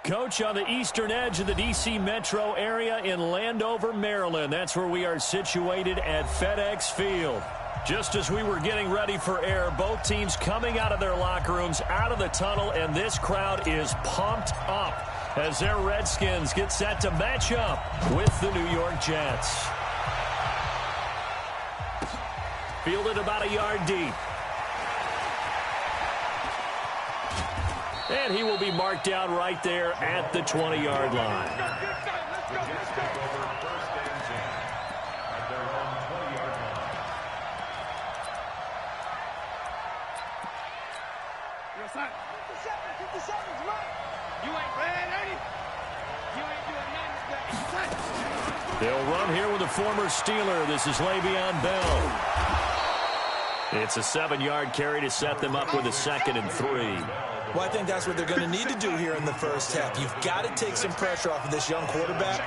Coach, on the eastern edge of the D.C. metro area in Landover, Maryland. That's where we are situated at FedEx Field. Just as we were getting ready for air, both teams coming out of their locker rooms, out of the tunnel, and this crowd is pumped up as their Redskins get set to match up with the New York Jets. Fielded about a yard deep. And he will be marked down right there at the 20-yard line. They'll run here with a former Steeler. This is Le'Veon Bell. It's a 7-yard carry to set them up with a 2nd and 3. Well, I think that's what they're going to need to do here in the first half. You've got to take some pressure off of this young quarterback,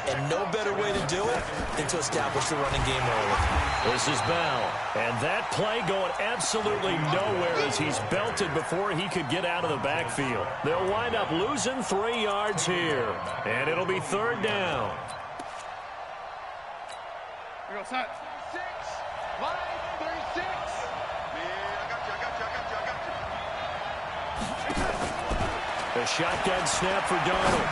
and no better way to do it than to establish the running game early. This is Bell, and that play going absolutely nowhere as he's belted before he could get out of the backfield. They'll wind up losing 3 yards here, and it'll be 3rd down. Here goes Hut. 6, 5, 36. A shotgun snap for Darnold.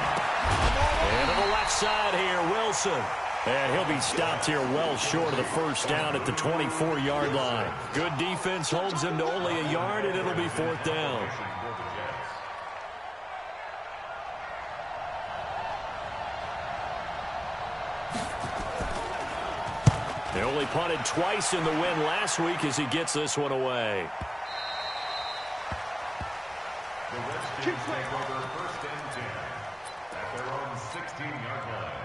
And to the left side here, Wilson. And he'll be stopped here well short of the 1st down at the 24-yard line. Good defense holds him to only a yard, and it'll be 4th down. They only punted twice in the win last week as he gets this one away. The Redskins take over 1st and 10 at their own 16-yard line.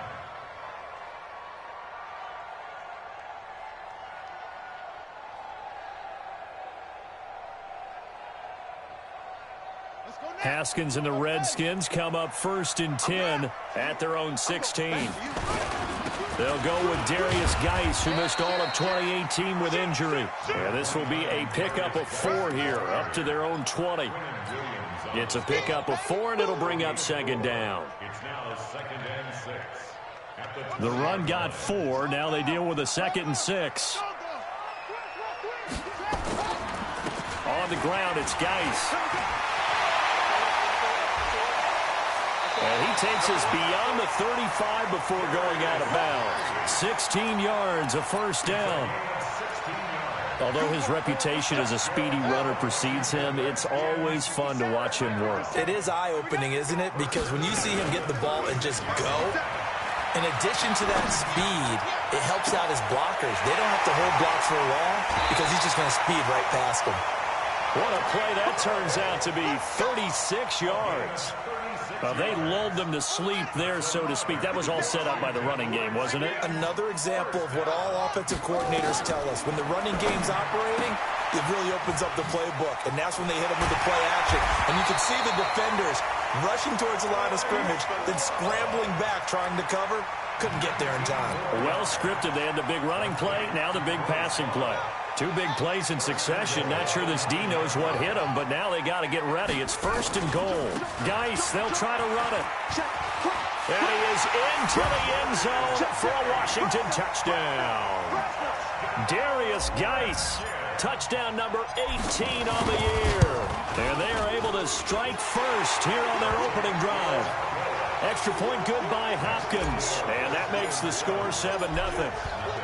Haskins and the Redskins come up 1st and 10 at their own 16. They'll go with Darius Geis, who missed all of 2018 with injury. And this will be a pickup of 4 here, up to their own 20. It's a pickup of 4, and it'll bring up 2nd down. It's now 2nd and 6. The run got 4. Now they deal with a 2nd and 6. On the ground, it's Geis. And he takes us beyond the 35 before going out of bounds. 16 yards, a 1st down. Although his reputation as a speedy runner precedes him, it's always fun to watch him work. It is eye-opening, isn't it? Because when you see him get the ball and just go, in addition to that speed, it helps out his blockers. They don't have to hold blocks for long because he's just going to speed right past them. What a play that turns out to be, 36 yards. They lulled them to sleep there, so to speak. That was all set up by the running game, wasn't it? Another example of what all offensive coordinators tell us. When the running game's operating, it really opens up the playbook. And that's when they hit them with the play action. And you can see the defenders rushing towards the line of scrimmage, then scrambling back, trying to cover. Couldn't get there in time. Well scripted. They had the big running play, now the big passing play. 2 big plays in succession. Not sure this D knows what hit him, but now they got to get ready. It's 1st and goal. Geis, they'll try to run it. And he is into the end zone for a Washington touchdown. Darius Geis, touchdown number 18 on the year. And they are able to strike first here on their opening drive. Extra point good by Hopkins. And that makes the score 7-0.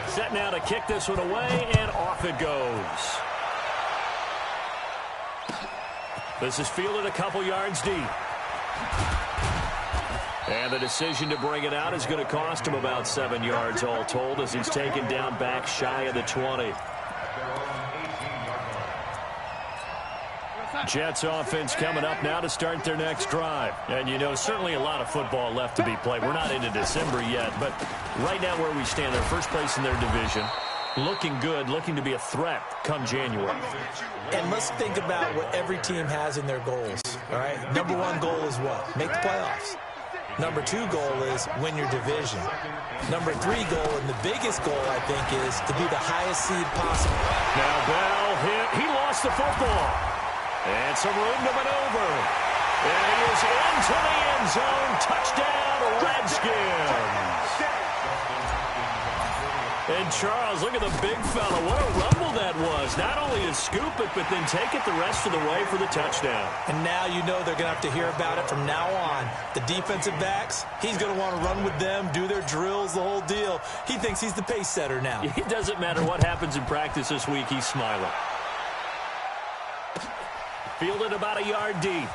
Set now to kick this one away, and off it goes. This is fielded a couple yards deep. And the decision to bring it out is going to cost him about 7 yards all told as he's taken down back shy of the 20. Jets offense coming up now to start their next drive. And, you know, certainly a lot of football left to be played. We're not into December yet, but right now where we stand, they're first place in their division. Looking good, looking to be a threat come January. And let's think about what every team has in their goals, all right? Number 1 goal is what? Make the playoffs. Number 2 goal is win your division. Number 3 goal, and the biggest goal, I think, is to be the highest seed possible. Now Bell hit. He lost the football. And some room to maneuver. And he is into the end zone. Touchdown, Redskins. And Charles, look at the big fella. What a rumble that was. Not only to scoop it, but then take it the rest of the way for the touchdown. And now you know they're going to have to hear about it from now on. The defensive backs, he's going to want to run with them, do their drills, the whole deal. He thinks he's the pace setter now. It doesn't matter what happens in practice this week, he's smiling. Fielded about a yard deep.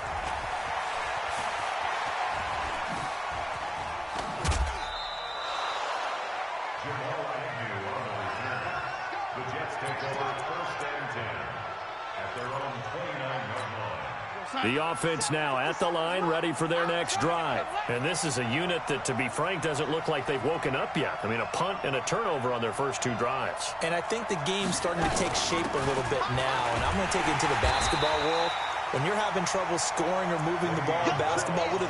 The offense now at the line, ready for their next drive. And this is a unit that, to be frank, doesn't look like they've woken up yet. I mean, a punt and a turnover on their first two drives. And I think the game's starting to take shape a little bit now. And I'm going to take it into the basketball world. When you're having trouble scoring or moving the ball in basketball, what do?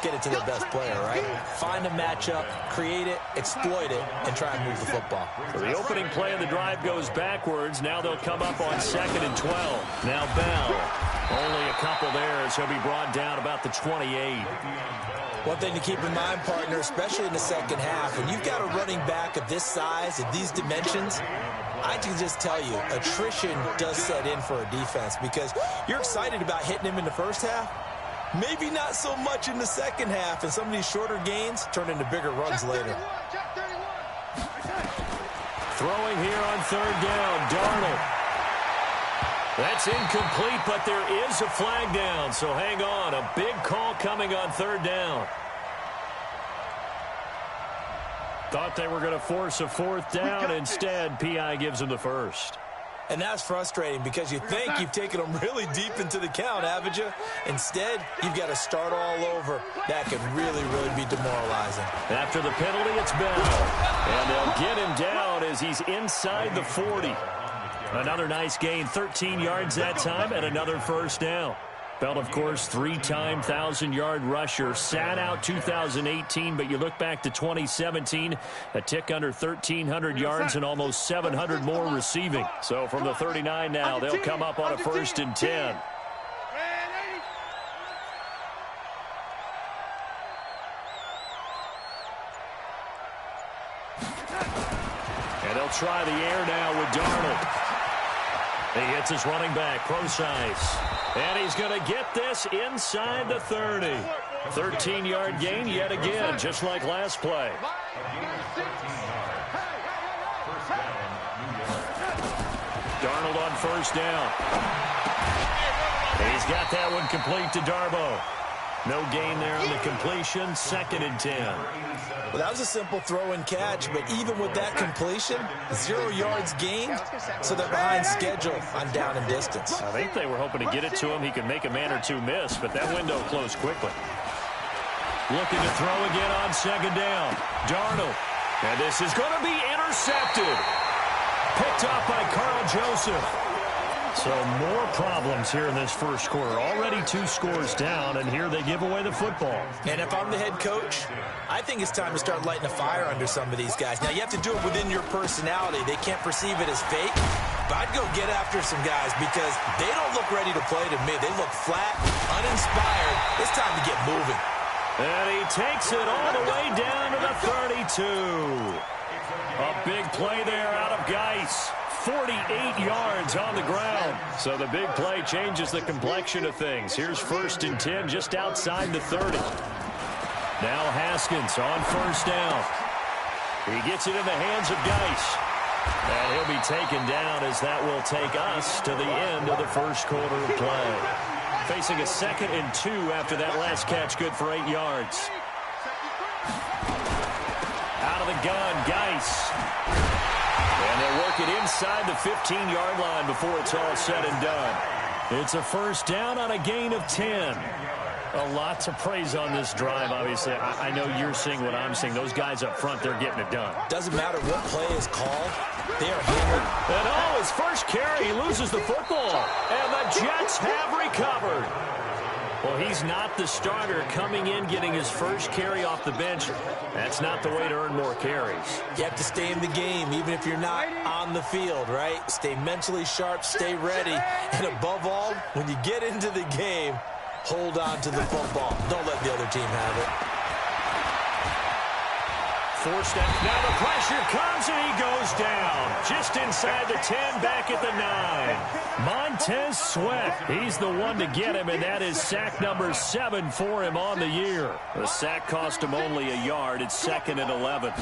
Get it to their best player, right? Find a matchup, create it, exploit it, and try and move the football. So the opening play of the drive goes backwards. Now they'll come up on 2nd and 12. Now Bell. Only a couple there as he'll be brought down about the 28. One thing to keep in mind, partner, especially in the second half, when you've got a running back of this size, of these dimensions, I can just tell you, attrition does set in for a defense because you're excited about hitting him in the first half. Maybe not so much in the second half, and some of these shorter gains turn into bigger runs later. Throwing here on 3rd down, Darnold. That's incomplete, but there is a flag down, so hang on. A big call coming on 3rd down. Thought they were going to force a 4th down. Instead, P.I. gives them the first. And that's frustrating because you think you've taken them really deep into the count, haven't you? Instead, you've got to start all over. That could really, really be demoralizing. After the penalty, it's Bell. And they'll get him down as he's inside the 40. Another nice gain, 13 yards that time, and another first down. Bell, of course, 3-time 1,000-yard rusher. Sat out 2018, but you look back to 2017, a tick under 1,300 yards and almost 700 more receiving. So from the 39 now, they'll come up on a 1st and 10. And they'll try the air now with Darnold. He hits his running back, Procise. And he's going to get this inside the 30. 13-yard gain yet again, just like last play. Darnold on 1st down. He's got that one complete to Darbo. No gain there on the completion, 2nd and 10. Well, that was a simple throw and catch, but even with that completion, 0 yards gained, so they're behind schedule on down and distance. I think they were hoping to get it to him. He could make a man or two miss, but that window closed quickly. Looking to throw again on 2nd down. Darnold. And this is going to be intercepted. Picked off by Carl Joseph. So more problems here in this first quarter. Already 2 scores down, and here they give away the football. And if I'm the head coach, I think it's time to start lighting a fire under some of these guys. Now, you have to do it within your personality. They can't perceive it as fake. But I'd go get after some guys because they don't look ready to play to me. They look flat, uninspired. It's time to get moving. And he takes it all the way down to the 32. A big play there out of Geis. 48 yards on the ground. So the big play changes the complexion of things. Here's 1st and 10 just outside the 30. Now Haskins on 1st down. He gets it in the hands of Geis. And he'll be taken down as that will take us to the end of the first quarter of play. Facing a 2nd and 2 after that last catch, good for 8 yards. Out of the gun, Geis. And they'll work it inside the 15-yard line before it's all said and done. It's a 1st down on a gain of 10. A lot to praise on this drive, obviously. I know you're seeing what I'm seeing. Those guys up front, they're getting it done. Doesn't matter what play is called. They are hammered. And his first carry, he loses the football. And the Jets have recovered. Well, he's not the starter coming in, getting his first carry off the bench. That's not the way to earn more carries. You have to stay in the game, even if you're not on the field, right? Stay mentally sharp, stay ready. And above all, when you get into the game, hold on to the football. Don't let the other team have it. Forced out. Now the pressure comes, and he goes down. Just inside the 10, back at the 9. Montez Sweat, he's the one to get him, and that is sack number 7 for him on the year. The sack cost him only a yard. It's 2nd and 11.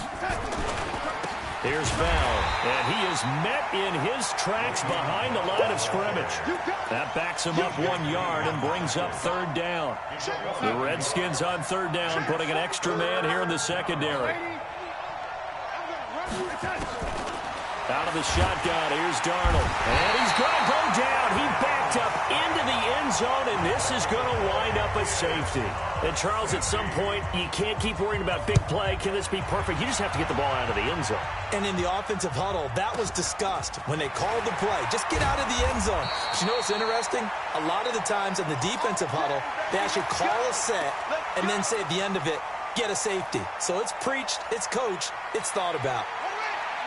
Here's Bell, and he is met in his tracks behind the line of scrimmage. That backs him up 1 yard and brings up 3rd down. The Redskins on 3rd down, putting an extra man here in the secondary. Out of the shotgun, here's Darnold. And he's going to go down. He backed up into the end zone, and this is going to wind up a safety. And, Charles, at some point, you can't keep worrying about big play. Can this be perfect? You just have to get the ball out of the end zone. And in the offensive huddle, that was discussed when they called the play. Just get out of the end zone. But you know what's interesting? A lot of the times in the defensive huddle, they actually call a set and then say at the end of it, get a safety. So it's preached, it's coached, it's thought about.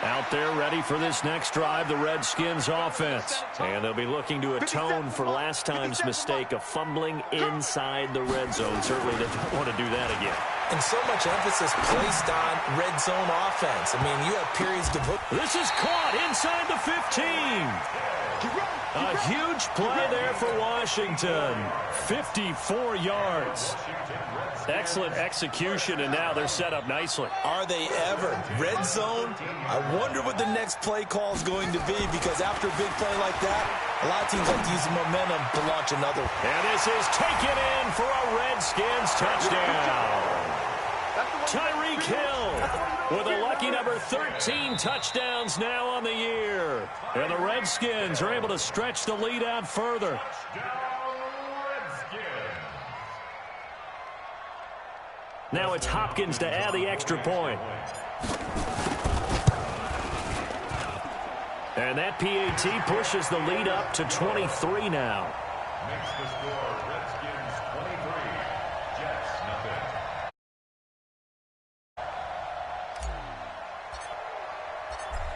Out there ready for this next drive, the Redskins offense. And they'll be looking to atone for last time's mistake of fumbling inside the red zone. Certainly they don't want to do that again. And so much emphasis placed on red zone offense. I mean, you have periods to put. This is caught inside the 15. A huge play there for Washington. 54 yards. Excellent execution, and now they're set up nicely. Are they ever? Red zone? I wonder what the next play call is going to be, because after a big play like that, a lot of teams like to use the momentum to launch another. And this is taken in for a Redskins touchdown. Tyreek Hill with a lucky number 13 touchdowns now on the year. And the Redskins are able to stretch the lead out further. Now it's Hopkins to add the extra point. And that PAT pushes the lead up to 23 now. Makes the score Redskins 23, Jets nothing.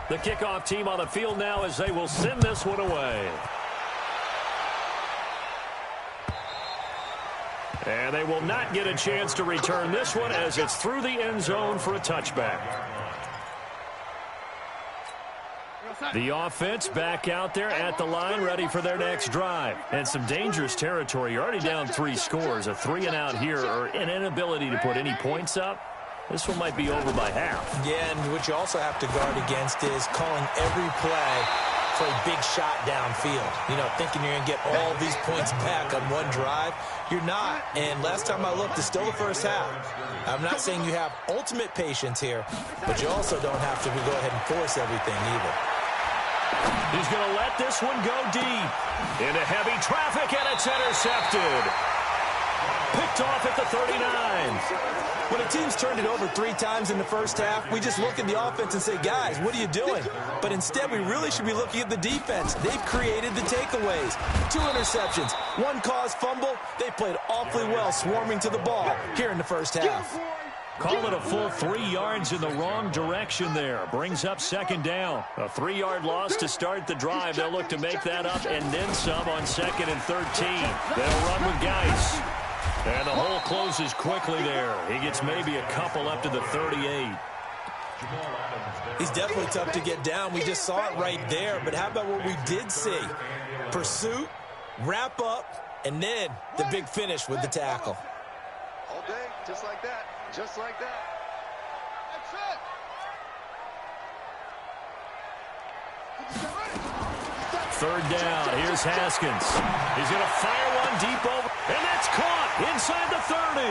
The kickoff team on the field now as they will send this one away. And they will not get a chance to return this one as it's through the end zone for a touchback. The offense back out there at the line, ready for their next drive. And some dangerous territory. You're already down 3 scores. A 3-and-out here, or an inability to put any points up. This one might be over by half. Yeah, and what you also have to guard against is calling every play for a big shot downfield. You know, thinking you're going to get all these points back on one drive. You're not. And last time I looked, it's still the first half. I'm not saying you have ultimate patience here, but you also don't have to go ahead and force everything either. He's going to let this one go deep. Into heavy traffic, and it's intercepted. Picked off at the 39. When a team's turned it over 3 times in the first half, we just look at the offense and say, guys, what are you doing? But instead, we really should be looking at the defense. They've created the takeaways. 2 interceptions, 1 caused fumble. They played awfully well swarming to the ball here in the first half. Call it a full 3 yards in the wrong direction there. Brings up 2nd down. A 3-yard loss to start the drive. They'll look to make that up and then some on 2nd and 13. They'll run with Geis. And the hole closes quickly there. He gets maybe a couple up to the 38. He's definitely tough to get down. We just saw it right there. But how about what we did see? Pursuit, wrap up, and then the big finish with the tackle. All day, just like that. Just like that. That's it. 3rd down. Here's Haskins. He's going to fire one deep over. And that's caught inside the 30.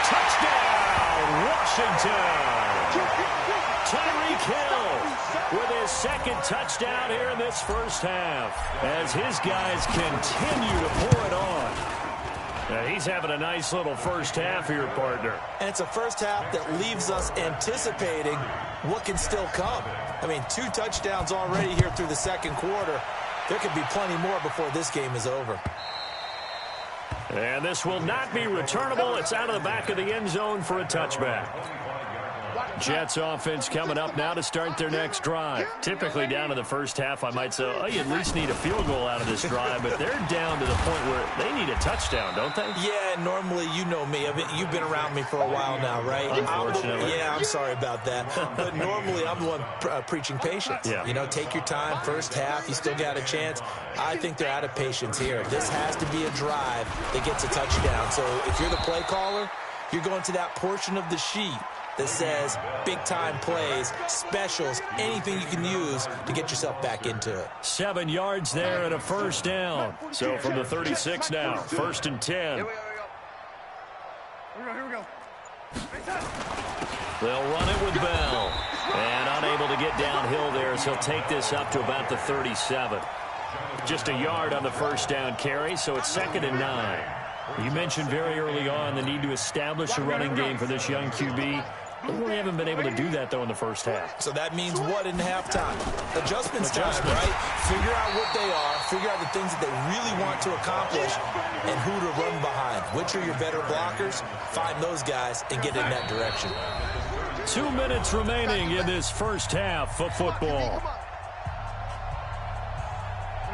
Touchdown, Washington. Tyreek Hill with his 2nd touchdown here in this first half as his guys continue to pour it on. Now, he's having a nice little first half here, partner. And it's a first half that leaves us anticipating what can still come. I mean, 2 touchdowns already here through the 2nd quarter. There could be plenty more before this game is over. And this will not be returnable. It's out of the back of the end zone for a touchback. Jets offense coming up now to start their next drive. Typically down to the first half, I might say, oh, you at least need a field goal out of this drive, but they're down to the point where they need a touchdown, don't they? Yeah, normally, you know me. You've been around me for a while now, right? Unfortunately. I'm sorry about that. But normally, I'm the one preaching patience. Yeah. You know, take your time, first half, you still got a chance. I think they're out of patience here. This has to be a drive that gets a touchdown. So if you're the play caller, you're going to that portion of the sheet that says big-time plays, specials, anything you can use to get yourself back into it. 7 yards there and a first down. So from the 36 now, 1st and 10. Here we go. They'll run it with Bell. And unable to get downhill there as he'll take this up to about the 37. Just a yard on the first down carry, so it's 2nd and 9. You mentioned very early on the need to establish a running game for this young QB. They really haven't been able to do that, though, in the first half. So that means what in halftime? Adjustments time, right? Figure out what they are, figure out the things that they really want to accomplish, and who to run behind. Which are your better blockers? Find those guys and get in that direction. 2 minutes remaining in this first half of football.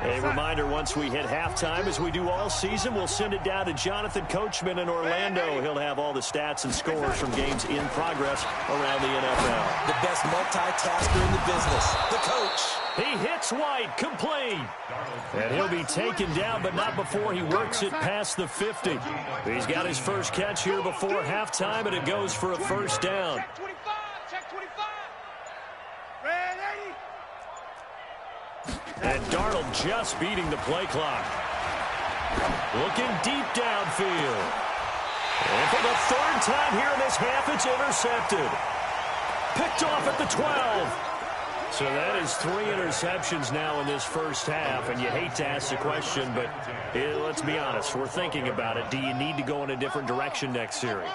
A reminder, once we hit halftime, as we do all season, we'll send it down to Jonathan Coachman in Orlando. He'll have all the stats and scores from games in progress around the NFL. The best multitasker in the business, the coach. He hits White, complete. And he'll be taken down, but not before he works it past the 50. He's got his first catch here before halftime, and it goes for a first down. Check 25. Check 25. Red 80. And Darnold just beating the play clock. Looking deep downfield. And for the 3rd time here in this half, it's intercepted. Picked off at the 12. So that is 3 interceptions now in this first half, and you hate to ask the question, but let's be honest, we're thinking about it. Do you need to go in a different direction next series?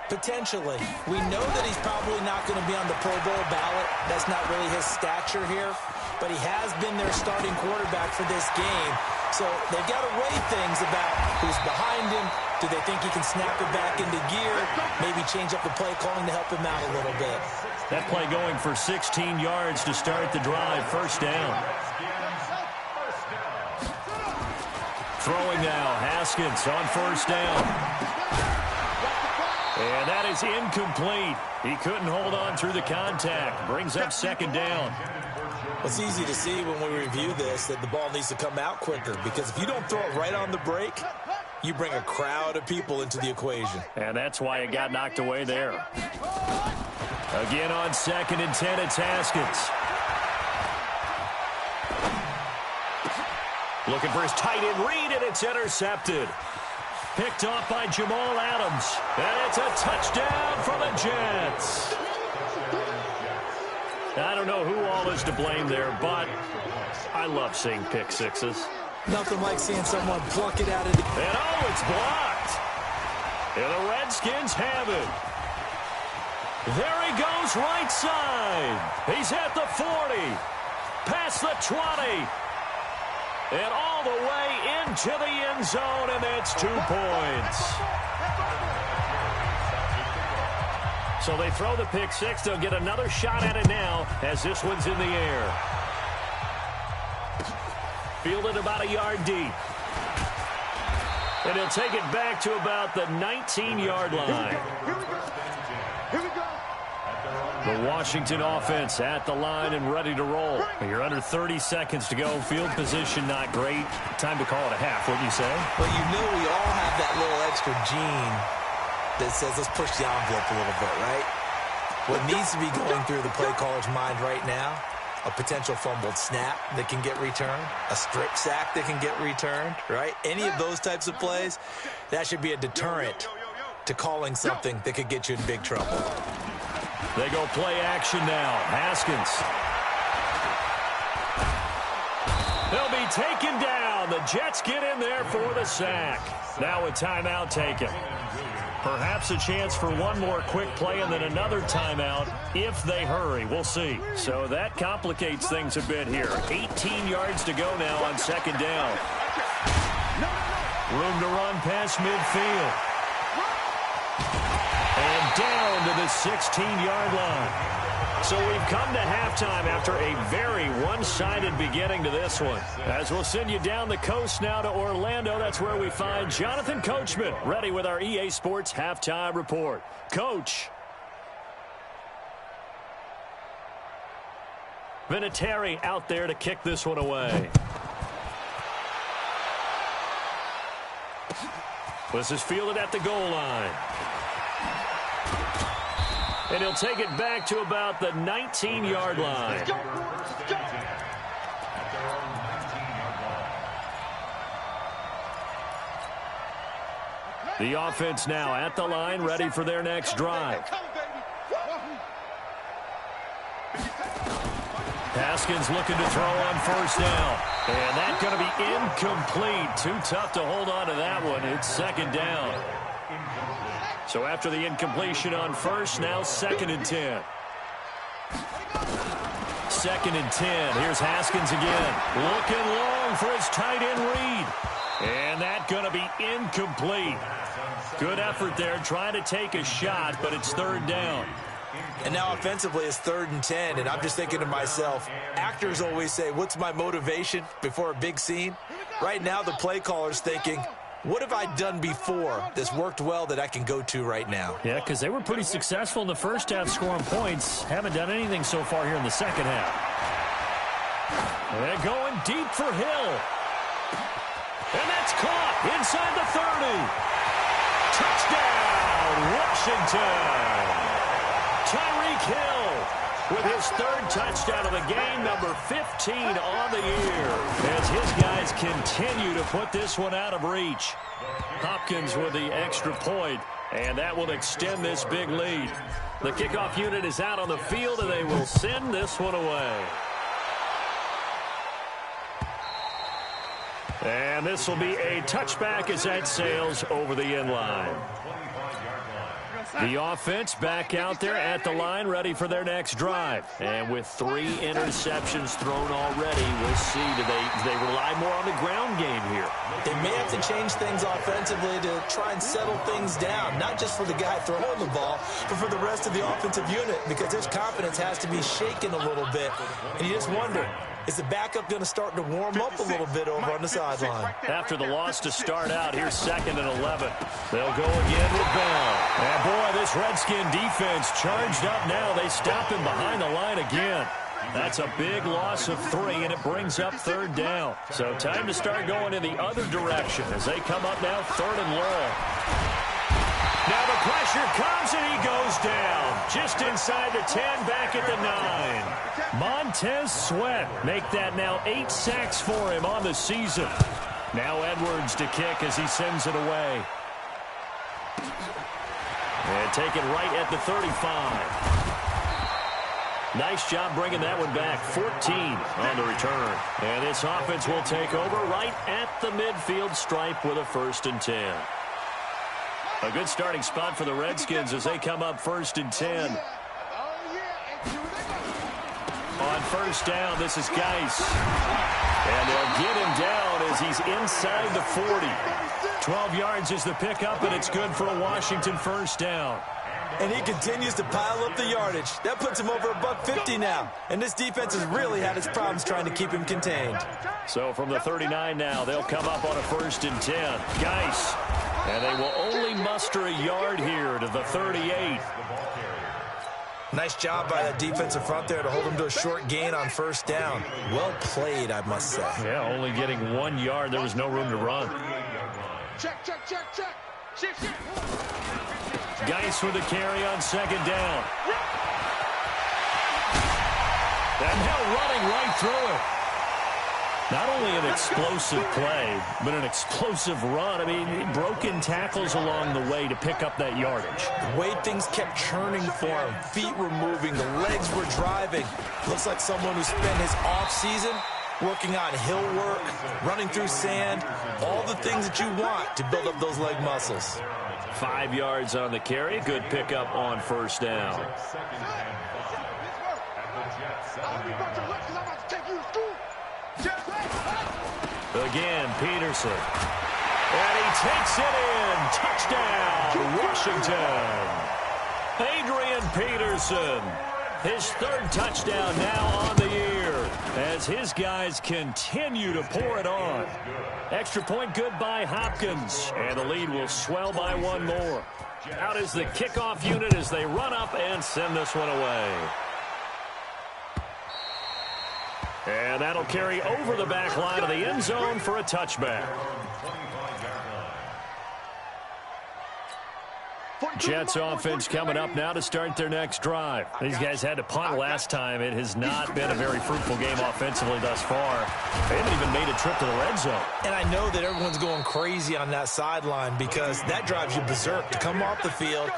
Potentially. We know that he's probably not going to be on the Pro Bowl ballot. That's not really his stature here. But he has been their starting quarterback for this game. So they've got to weigh things about who's behind him. Do they think he can snap it back into gear? Maybe change up the play calling to help him out a little bit. That play going for 16 yards to start the drive. First down. Throwing now. Haskins on first down. And that is incomplete. He couldn't hold on through the contact. Brings up 2nd down. It's easy to see when we review this that the ball needs to come out quicker, because if you don't throw it right on the break, you bring a crowd of people into the equation. And that's why it got knocked away there. Again on 2nd and 10, it's Haskins. Looking for his tight end read, and it's intercepted. Picked off by Jamal Adams. And it's a touchdown for the Jets. I don't know who all is to blame there, but I love seeing pick sixes. Nothing like seeing someone pluck it out of the... And oh, it's blocked. And the Redskins have it. There he goes, right side. He's at the 40. Past the 20. And all the way into the end zone, and it's 2 points. So they throw the pick six. They'll get another shot at it now as this one's in the air. Fielded about a yard deep. And he'll take it back to about the 19-yard line. Here we go. The Washington offense at the line and ready to roll. You're under 30 seconds to go. Field position not great. Time to call it a half, wouldn't you say? Well, you know we all have that little extra gene that says let's push the envelope a little bit, right? What needs to be going through the play caller's mind right now, a potential fumbled snap that can get returned, a strip sack that can get returned, right? Any of those types of plays, that should be a deterrent to calling something that could get you in big trouble. They go play action now. Haskins. They'll be taken down. The Jets get in there for the sack. Now a timeout taken. Perhaps a chance for one more quick play and then another timeout if they hurry. We'll see. So that complicates things a bit here. 18 yards to go now on 2nd down. Room to run past midfield. And down to the 16-yard line. So we've come to halftime after a very one-sided beginning to this one. As we'll send you down the coast now to Orlando, that's where we find Jonathan Coachman, ready with our EA Sports Halftime Report. Coach. Vinatieri out there to kick this one away. This is fielded at the goal line. And he'll take it back to about the 19-yard line. The offense now at the line, ready for their next drive. Haskins looking to throw on first down. And that's going to be incomplete. Too tough to hold on to that one. It's second down. So after the incompletion on first, now 2nd and 10. 2nd and 10. Here's Haskins again. Looking long for his tight end read. And that's going to be incomplete. Good effort there trying to take a shot, but it's 3rd down. And now offensively it's 3rd and 10, and I'm just thinking to myself, actors always say, what's my motivation before a big scene? Right now the play caller's thinking, what have I done before that's worked well that I can go to right now? Yeah, because they were pretty successful in the first half scoring points. Haven't done anything so far here in the second half. They're going deep for Hill. And that's caught inside the 30. Touchdown, Washington. Tyreek Hill with his 3rd touchdown of the game, number 15 on the year, as his guys continue to put this one out of reach. Hopkins with the extra point, and that will extend this big lead. The kickoff unit is out on the field, and they will send this one away. And this will be a touchback as that sails over the end line. The offense back out there at the line, ready for their next drive. And with 3 interceptions thrown already, we'll see, do they rely more on the ground game here? They may have to change things offensively to try and settle things down, not just for the guy throwing the ball, but for the rest of the offensive unit, because his confidence has to be shaken a little bit. And you just wonder, is the backup going to start to warm up a little bit over on the sideline? After the loss to start out, here's 2nd and 11. They'll go again with Bell. And boy, this Redskin defense charged up now. They stop him behind the line again. That's a big loss of 3, and it brings up 3rd down. So time to start going in the other direction as they come up now 3rd and long. Now the pressure comes, and he goes down. Just inside the 10, back at the 9. Montez Sweat make that now 8 sacks for him on the season. Now Edwards to kick as he sends it away. And taken right at the 35. Nice job bringing that one back. 14 on the return. And this offense will take over right at the midfield stripe with a 1st and 10. A good starting spot for the Redskins as they come up 1st and 10. On first down, this is Geis. And they'll get him down as he's inside the 40. 12 yards is the pickup, and it's good for a Washington 1st down. And he continues to pile up the yardage. That puts him over $150 now. And this defense has really had its problems trying to keep him contained. So from the 39 now, they'll come up on a 1st and 10. Geis. And they will only muster a yard here to the 38. Nice job by that defensive front there to hold him to a short gain on 1st down. Well played, I must say. Yeah, only getting 1 yard. There was no room to run. Check. Shift. Geis with a carry on 2nd down. And now running right through it. Not only an explosive play, but an explosive run. I mean, broken tackles along the way to pick up that yardage. The way things kept churning for him, feet were moving, the legs were driving. Looks like someone who spent his offseason working on hill work, running through sand, all the things that you want to build up those leg muscles. 5 yards on the carry. Good pickup on 1st down. Again, Peterson. And he takes it in. Touchdown, Washington. Adrian Peterson, his third touchdown now on the year as his guys continue to pour it on. Extra point good by Hopkins, and the lead will swell by one more. Out is the kickoff unit as they run up and send this one away. And that'll carry over the back line of the end zone for a touchback. Jets offense coming up now to start their next drive. These guys had to punt last time. It has not been a very fruitful game offensively thus far. They haven't even made a trip to the red zone. And I know that everyone's going crazy on that sideline because that drives you berserk to come off the field,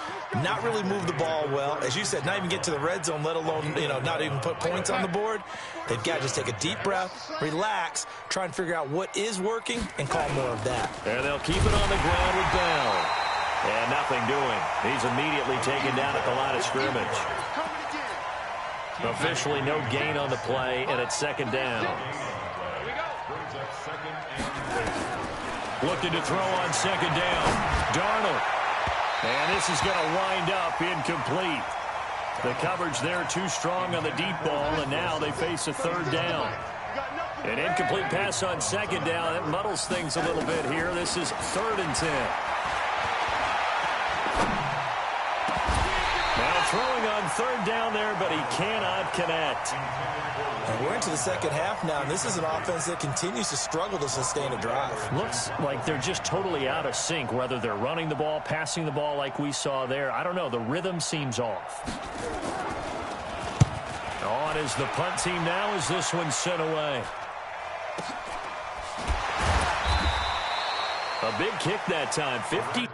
not really move the ball well. As you said, not even get to the red zone, let alone, not even put points on the board. They've got to just take a deep breath, relax, try and figure out what is working, and call more of that. And they'll keep it on the ground with Bell. And nothing doing. He's immediately taken down at the line of scrimmage. Officially no gain on the play, and it's second down. Looking to throw on second down. Darnold. And this is going to wind up incomplete. The coverage there too strong on the deep ball, and now they face a third down. An incomplete pass on second down. That muddles things a little bit here. This is 3rd and 10. Now throwing on third down there, but he cannot connect. And we're into the second half now, and this is an offense that continues to struggle to sustain a drive. Looks like they're just totally out of sync, whether they're running the ball, passing the ball like we saw there. I don't know. The rhythm seems off. On is the punt team now as this one's sent away. A big kick that time, 50.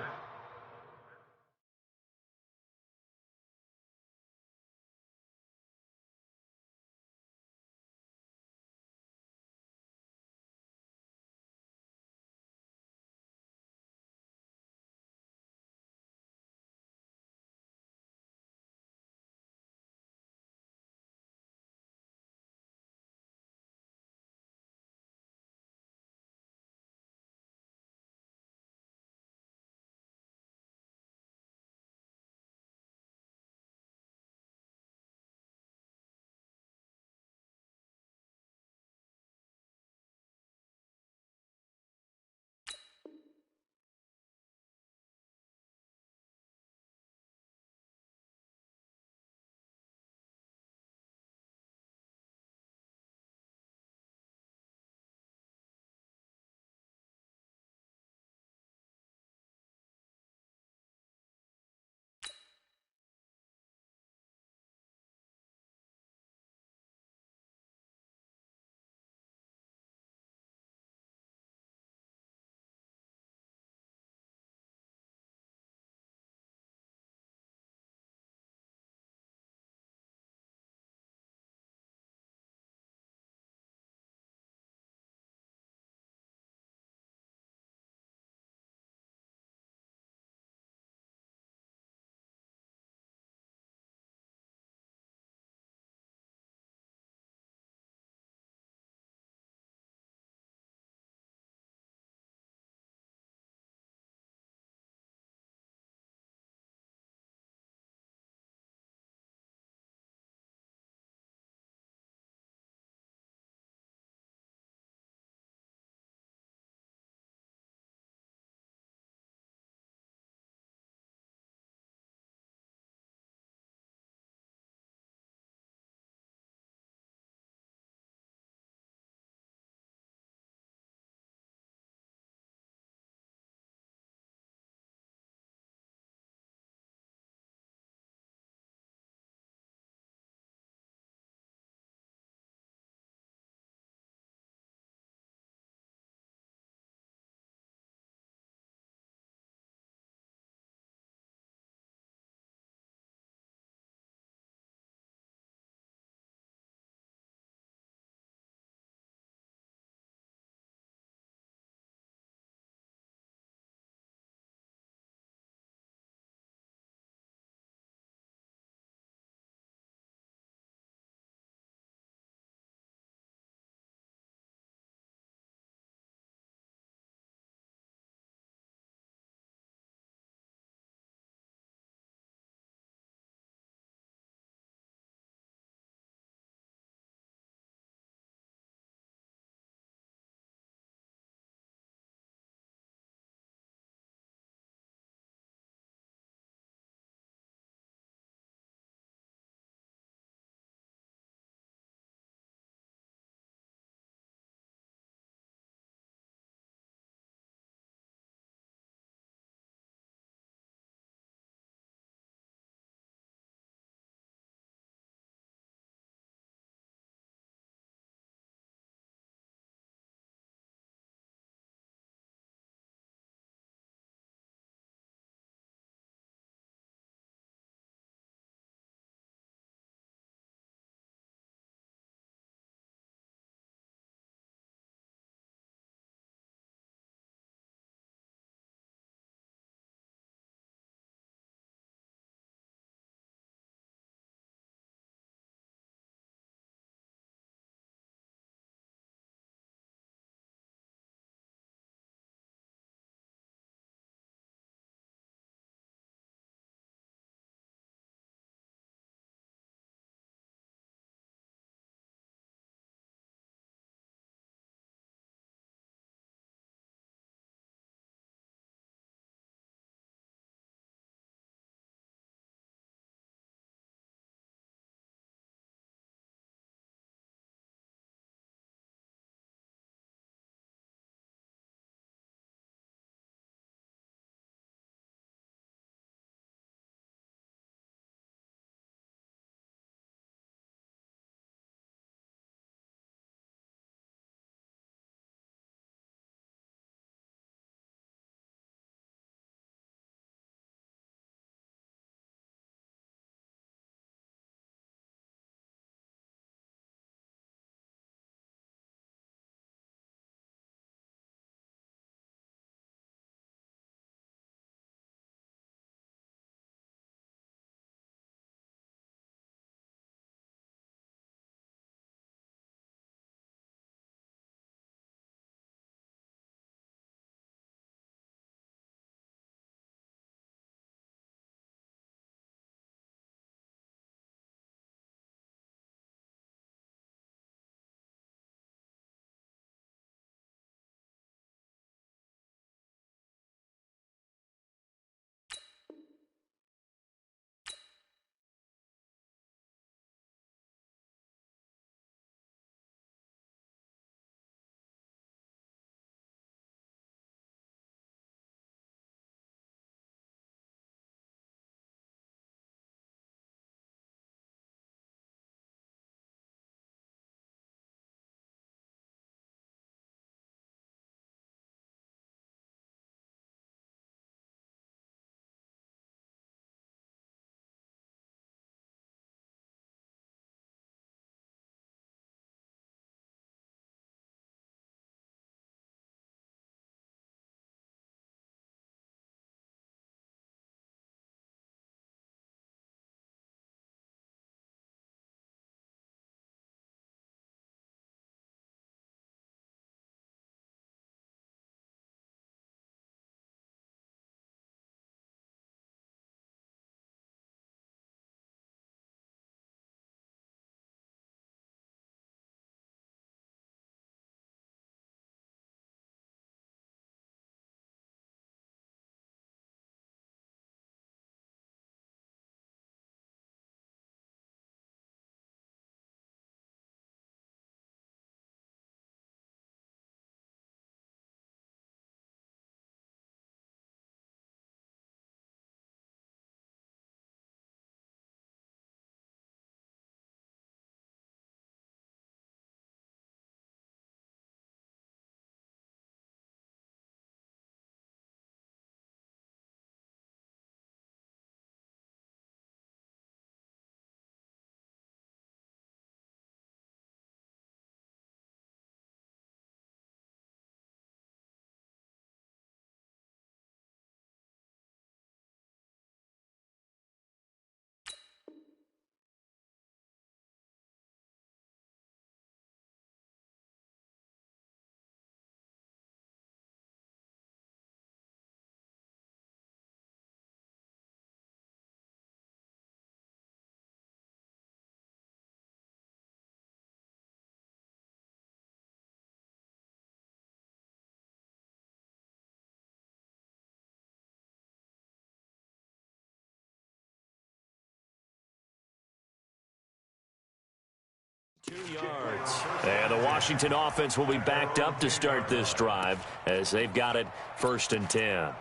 yards. And the Washington offense will be backed up to start this drive as they've got it 1st and 10.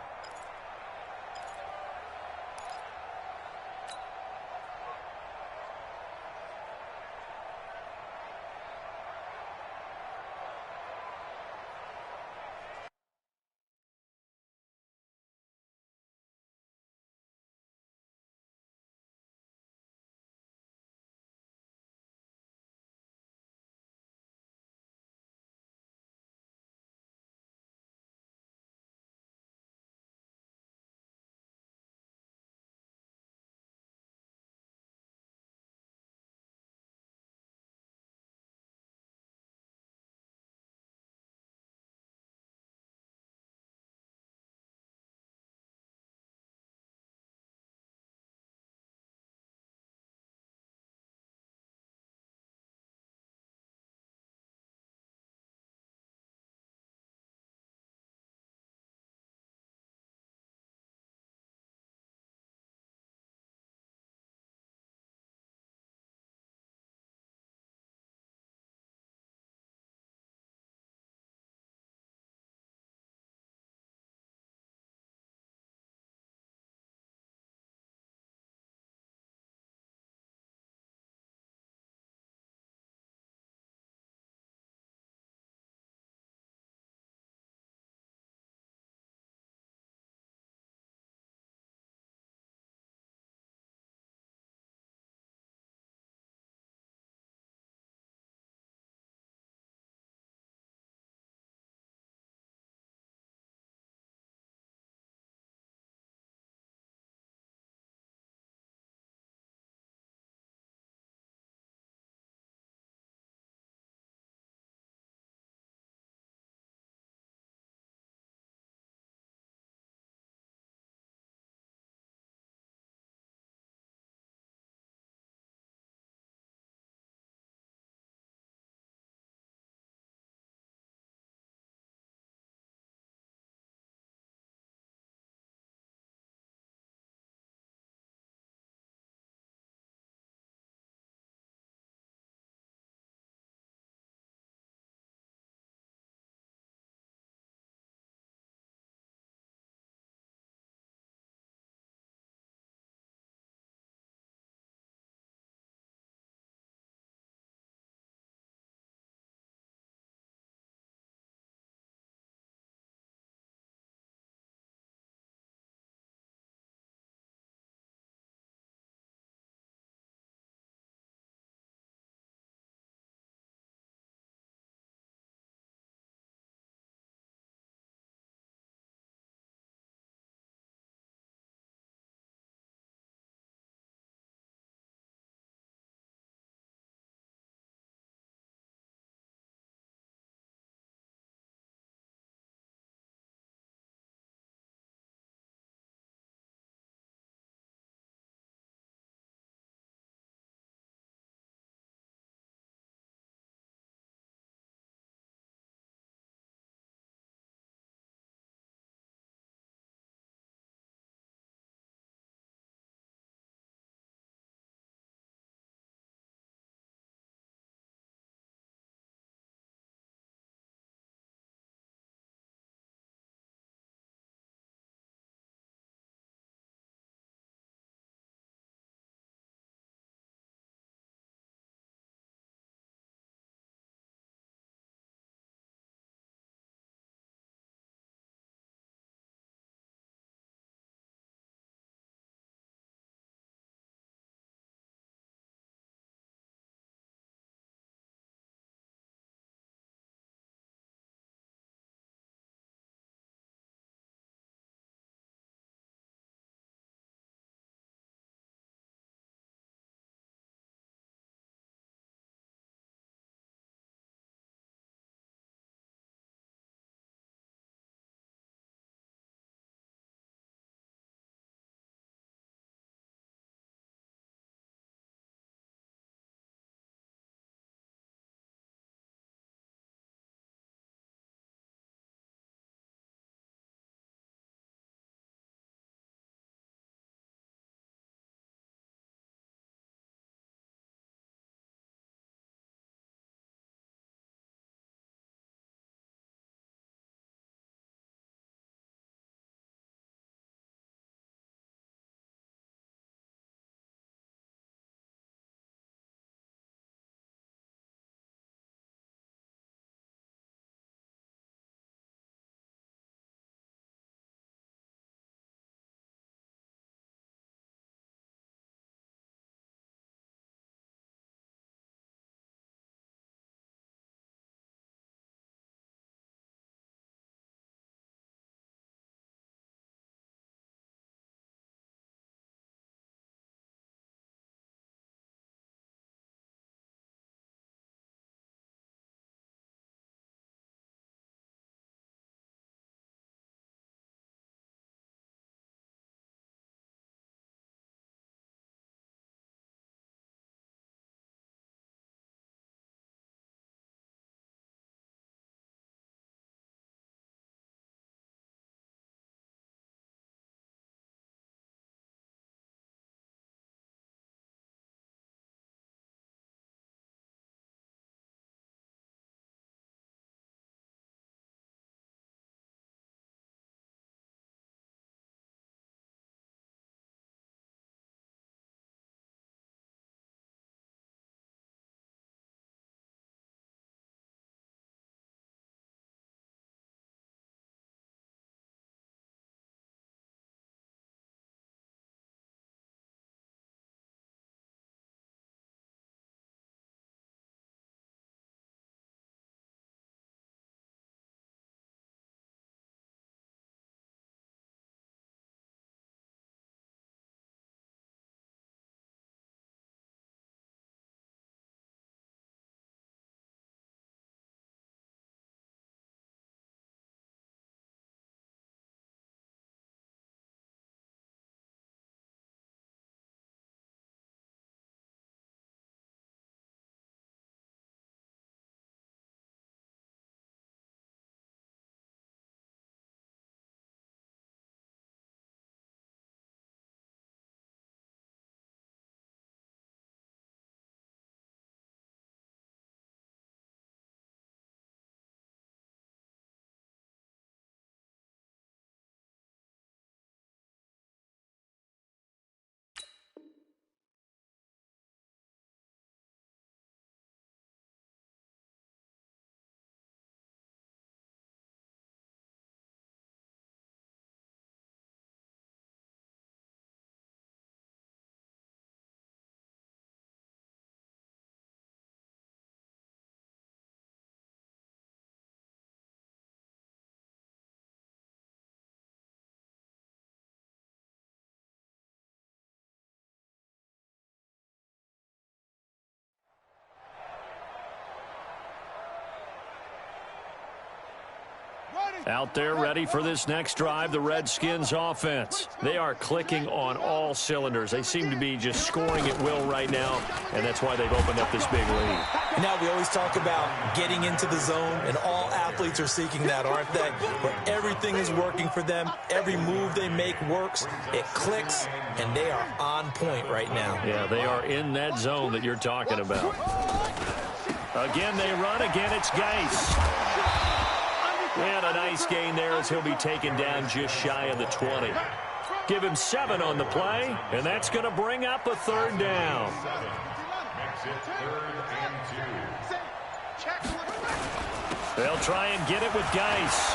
Out there ready for this next drive, the Redskins offense. They are clicking on all cylinders. They seem to be just scoring at will right now, and that's why they've opened up this big lead. Now we always talk about getting into the zone, and all athletes are seeking that, aren't they? Where everything is working for them, every move they make works, it clicks, and they are on point right now. Yeah, they are in that zone that you're talking about. Again, they run. Again, it's Geis. And a nice gain there as he'll be taken down just shy of the 20. Give him 7 on the play, and that's going to bring up a 3rd down. They'll try and get it with Geis.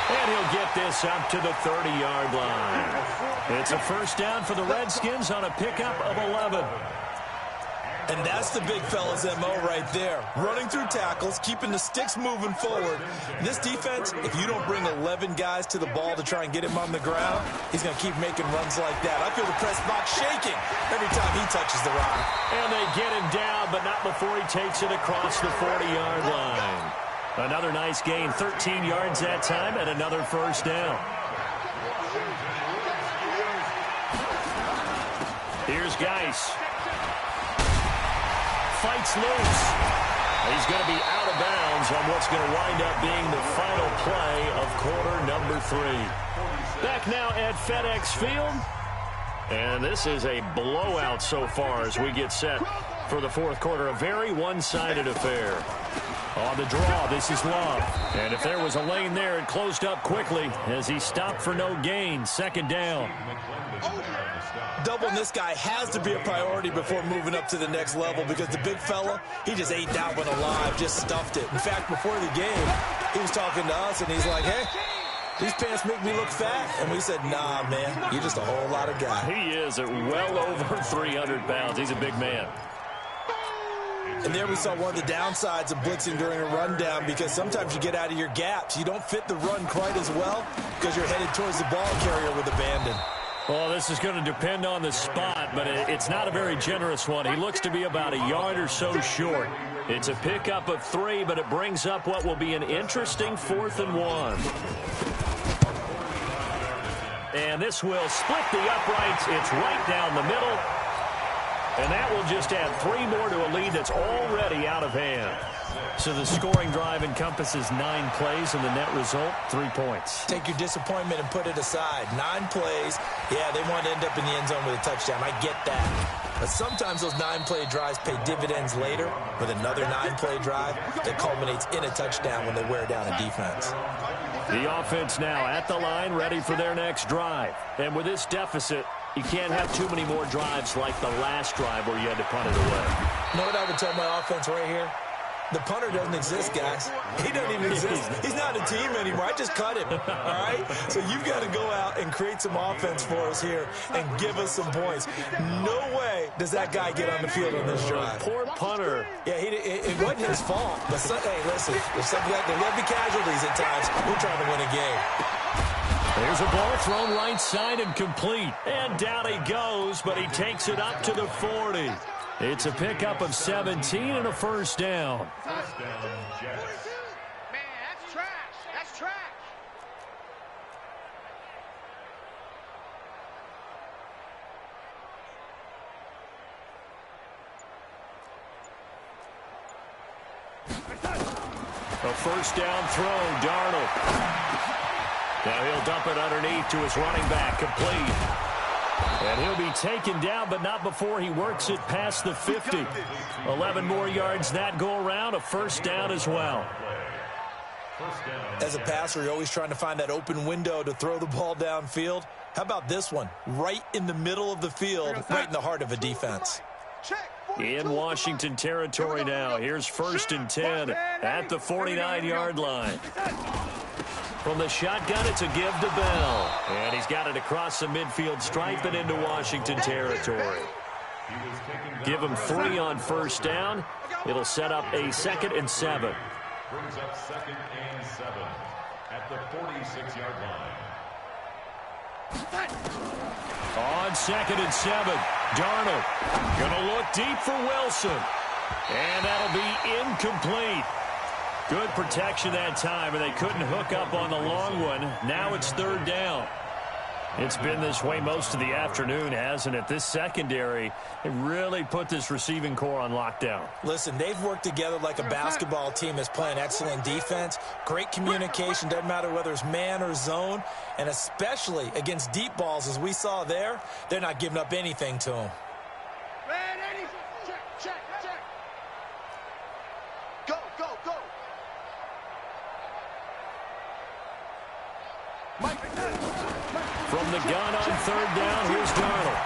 And he'll get this up to the 30-yard line. It's a 1st down for the Redskins on a pickup of 11. And that's the big fella's MO right there. Running through tackles, keeping the sticks moving forward. This defense, if you don't bring 11 guys to the ball to try and get him on the ground, he's going to keep making runs like that. I feel the press box shaking every time he touches the rock. And they get him down, but not before he takes it across the 40-yard line. Another nice gain, 13 yards that time, and another 1st down. Here's Geis. Fights loose. He's going to be out of bounds on what's going to wind up being the final play of quarter number 3. Back now at FedEx Field. And this is a blowout so far as we get set for the 4th quarter. A very one-sided affair. On the draw, this is Love. And if there was a lane there, it closed up quickly as he stopped for no gain. 2nd down. Doubling this guy has to be a priority before moving up to the next level because the big fella, he just ate that one alive, just stuffed it. In fact, before the game, he was talking to us, and he's like, hey, these pants make me look fat. And we said, nah, man, you're just a whole lot of guy. He is at well over 300 pounds. He's a big man. And there we saw one of the downsides of blitzing during a rundown because sometimes you get out of your gaps. You don't fit the run quite as well because you're headed towards the ball carrier with abandon. Well, this is going to depend on the spot, but it's not a very generous one. He looks to be about a yard or so short. It's a pickup of 3, but it brings up what will be an interesting 4th and 1. And this will split the uprights. It's right down the middle. And that will just add 3 more to a lead that's already out of hand. So the scoring drive encompasses 9 plays, and the net result, 3 points. Take your disappointment and put it aside. 9 plays. Yeah, they want to end up in the end zone with a touchdown. I get that. But sometimes those 9-play drives pay dividends later with another 9-play drive that culminates in a touchdown when they wear down a defense. The offense now at the line, ready for their next drive. And with this deficit, you can't have too many more drives like the last drive where you had to punt it away. You know what I would tell my offense right here? The punter doesn't exist, guys. He doesn't even exist. He's not a team anymore. I just cut him, all right? So you've got to go out and create some offense for us here and give us some points. No way does that guy get on the field on this drive. Poor punter. Yeah, it wasn't his fault. But, hey, listen, there's going to be casualties at times. We're trying to win a game. There's a ball thrown right side and complete. And down he goes, but he takes it up to the 40. It's a pickup of 17 and a 1st down. Man, that's trash. That's trash. A 1st down throw, Darnold. Now he'll dump it underneath to his running back, complete. And he'll be taken down, but not before he works it past the 50. 11 more yards that go around, a 1st down as well. As a passer, you're always trying to find that open window to throw the ball downfield. How about this one? Right in the middle of the field, right in the heart of a defense. In Washington territory now. Here's 1st and 10 at the 49-yard line. From the shotgun, it's a give to Bell. And he's got it across the midfield stripe and into Washington territory. Give him 3 on 1st down. It'll set up a 2nd and 7. Brings up 2nd and 7 at the 46-yard line. On 2nd and 7, Darnold gonna look deep for Wilson. And that'll be incomplete. Good protection that time, and they couldn't hook up on the long one. Now it's third down. It's been this way most of the afternoon, hasn't it? This secondary, it really put this receiving core on lockdown. Listen, they've worked together like a basketball team that's playing excellent defense. Great communication, doesn't matter whether it's man or zone. And especially against deep balls, as we saw there, they're not giving up anything to them. Check. Go. From the gun on third down, here's Darnold.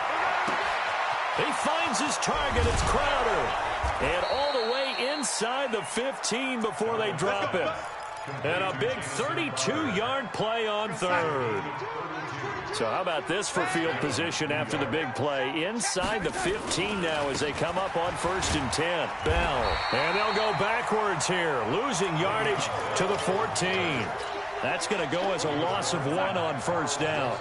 He finds his target. It's Crowder. And all the way inside the 15 before they drop him. And a big 32-yard play on third. So how about this for field position after the big play? Inside the 15 now as they come up on 1st and 10. Bell. And they'll go backwards here, losing yardage to the 14. That's going to go as a loss of 1 on 1st down.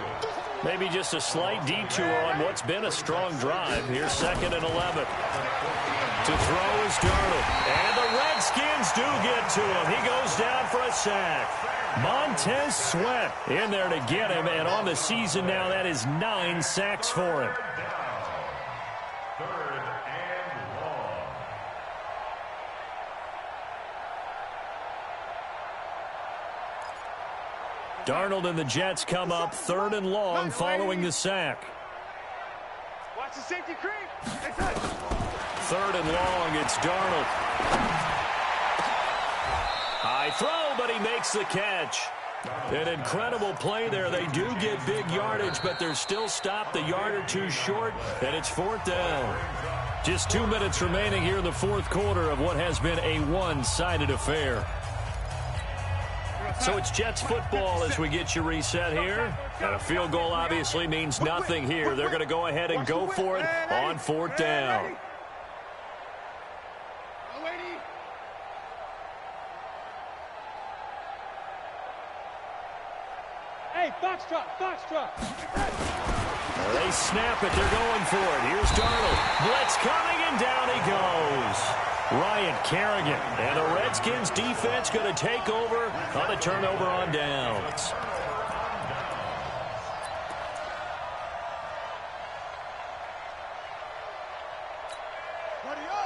Maybe just a slight detour on what's been a strong drive. Here's 2nd and 11. To throw is Darnold. And the Redskins do get to him. He goes down for a sack. Montez Sweat in there to get him. And on the season now, that is 9 sacks for him. Darnold and the Jets come up 3rd and long following the sack. Watch the safety creep. 3rd and long, it's Darnold. High throw, but he makes the catch. An incredible play there. They do get big yardage, but they're still stopped a yard or two short, and it's 4th down. Just 2 minutes remaining here in the 4th quarter of what has been a one-sided affair. So it's Jets football as we get you reset here. And a field goal obviously means nothing here. They're going to go ahead and go for it on 4th down. Hey, Foxtrot. They snap it. They're going for it. Here's Darnold. Blitz coming, and down he goes. Ryan Kerrigan. And the Redskins defense going to take over on the turnover on downs.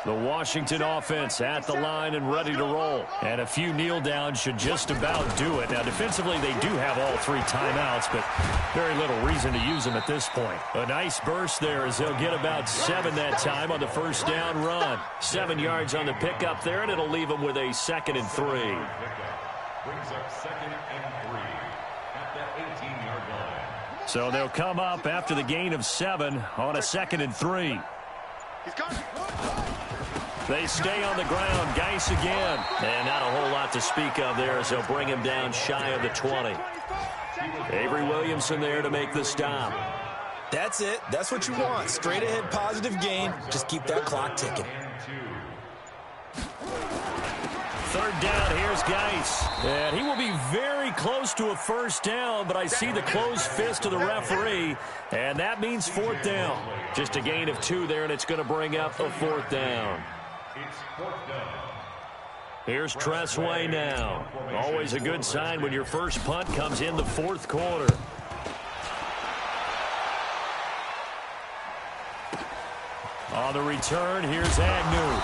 The Washington offense at the line and ready to roll. And a few kneel downs should just about do it. Now, defensively, they do have all 3 timeouts, but very little reason to use them at this point. A nice burst there as they'll get about 7 that time on the 1st down run. 7 yards on the pickup there, and it'll leave them with a 2nd and 3. Brings up 2nd and 3 at the 18-yard line. So they'll come up after the gain of 7 on a 2nd and 3. They stay on the ground. Geis again. And not a whole lot to speak of there as they'll bring him down shy of the 20. Avery Williamson there to make the stop. That's it. That's what you want. Straight ahead positive gain. Just keep that clock ticking. 3rd down, here's Geis. And he will be very close to a 1st down, but I see the closed fist of the referee, and that means 4th down. Just a gain of 2 there, and it's going to bring up a 4th down. It's 4th down. Here's Tressway now. Always a good sign when your first punt comes in the 4th quarter. On the return, here's Agnew.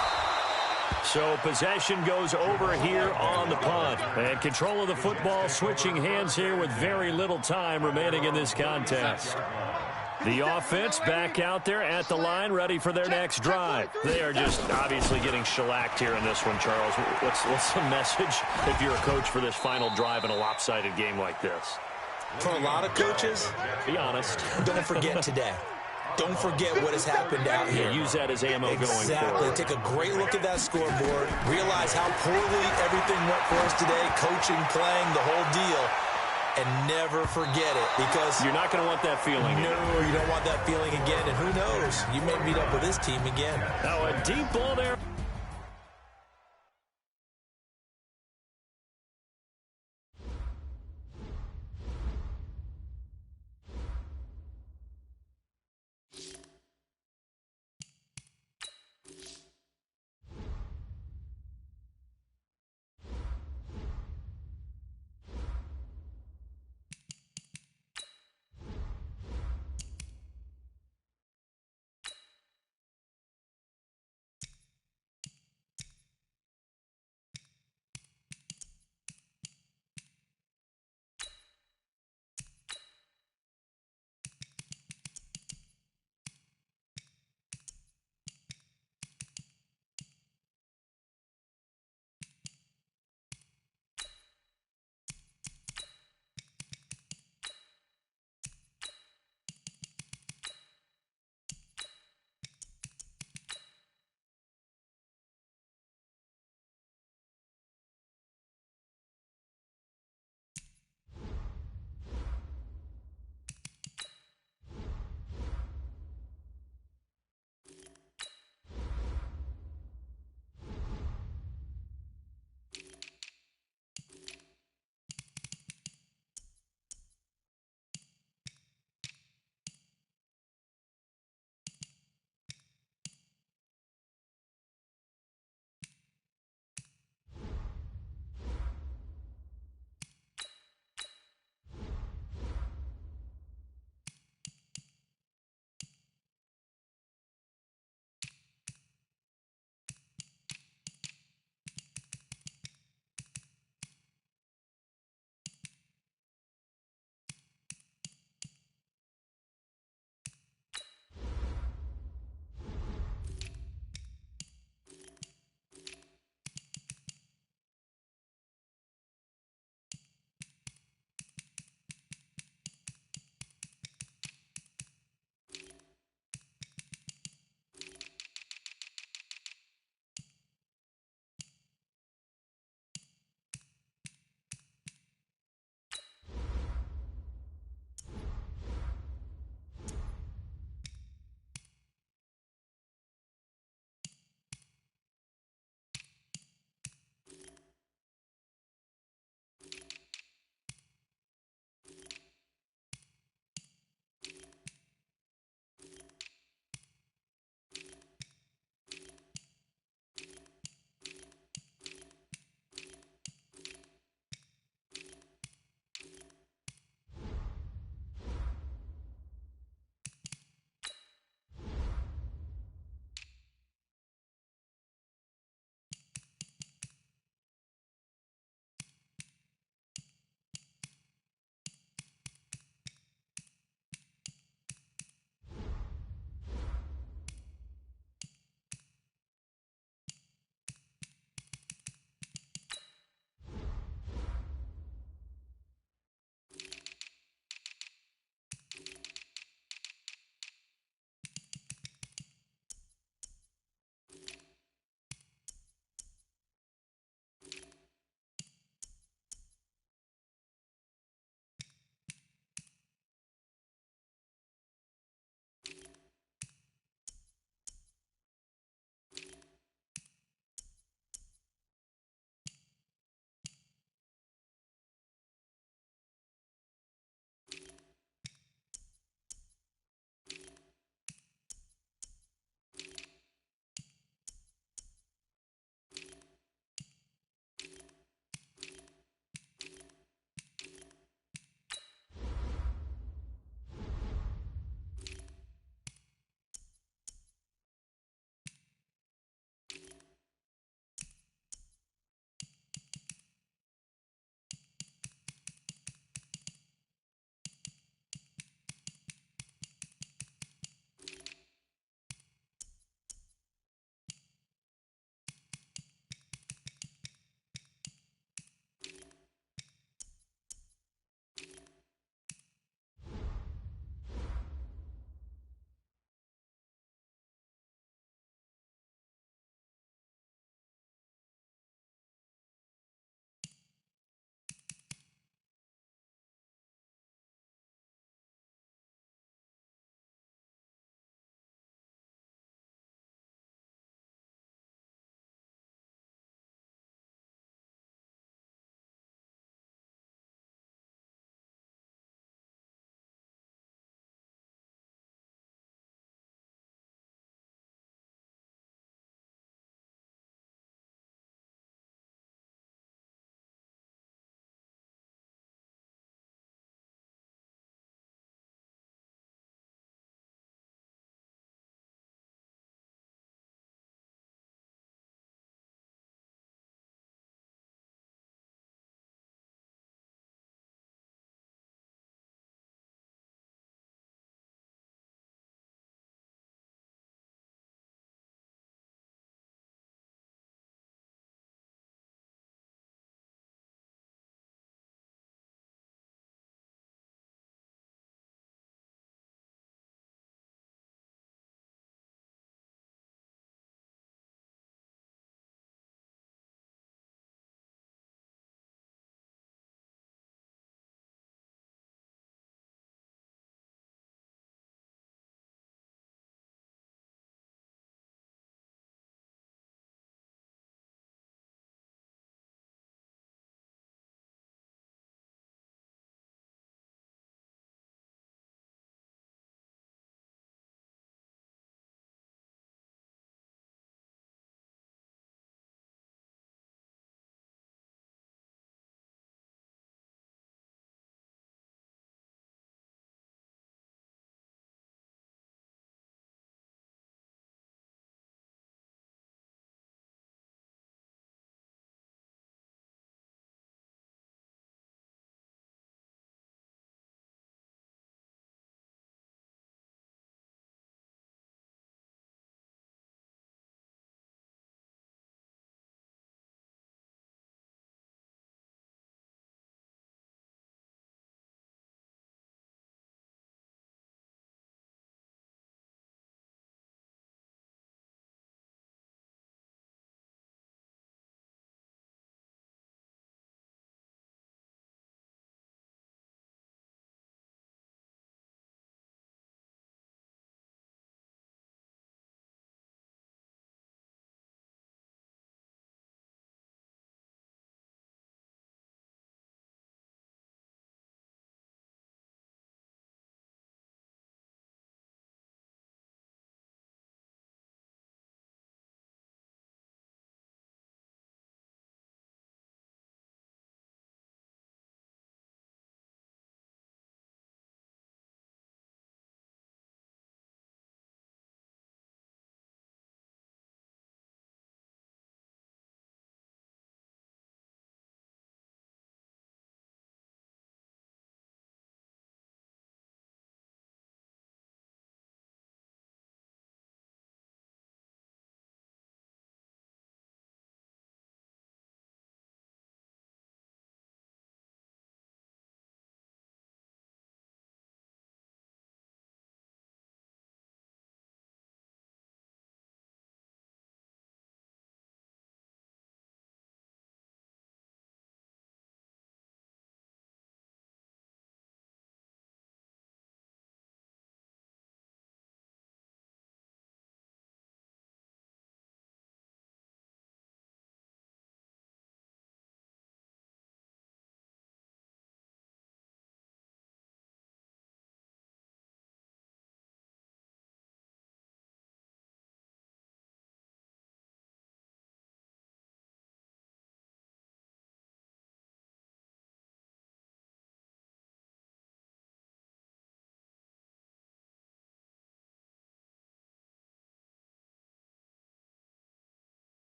So possession goes over here on the punt. And control of the football switching hands here with very little time remaining in this contest. The offense back out there at the line, ready for their next drive. They are just obviously getting shellacked here in this one, Charles. What's the message if you're a coach for this final drive in a lopsided game like this? For a lot of coaches, be honest. Don't forget today. Don't forget what has happened out here. Yeah, use that as ammo going forward. Exactly. Take a great look at that scoreboard. Realize how poorly everything went for us today. Coaching, playing, the whole deal. And never forget it, because you're not going to want that feeling. No, you don't want that feeling again. And who knows? You may meet up with this team again. Now a deep ball there.